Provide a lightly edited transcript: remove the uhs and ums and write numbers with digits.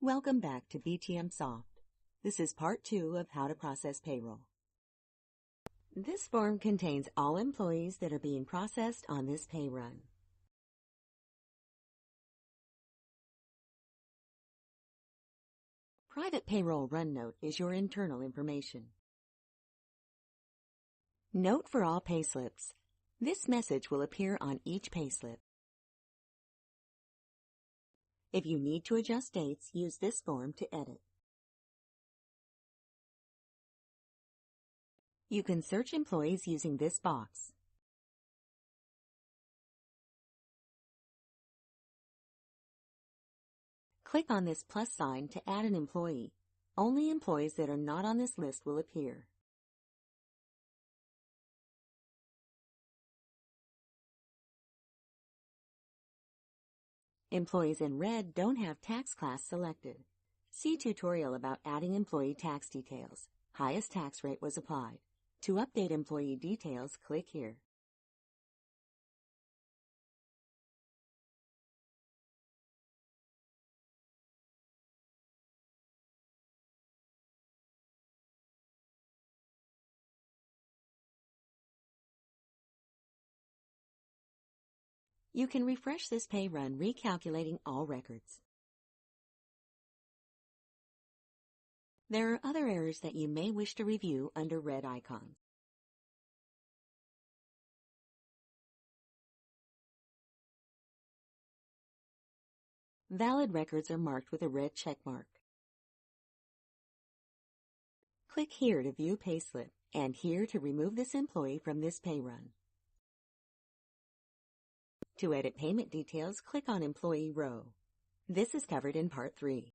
Welcome back to BTMsoft. This is part 2 of how to process payroll. This form contains all employees that are being processed on this pay run. Private payroll run note is your internal information. Note for all payslips. This message will appear on each payslip. If you need to adjust dates, use this form to edit. You can search employees using this box. Click on this plus sign to add an employee. Only employees that are not on this list will appear. Employees in red don't have tax class selected. See tutorial about adding employee tax details. Highest tax rate was applied. To update employee details, click here. You can refresh this pay run recalculating all records. There are other errors that you may wish to review under red icons. Valid records are marked with a red check mark. Click here to view payslip and here to remove this employee from this pay run. To edit payment details, click on Employee row. This is covered in Part 3.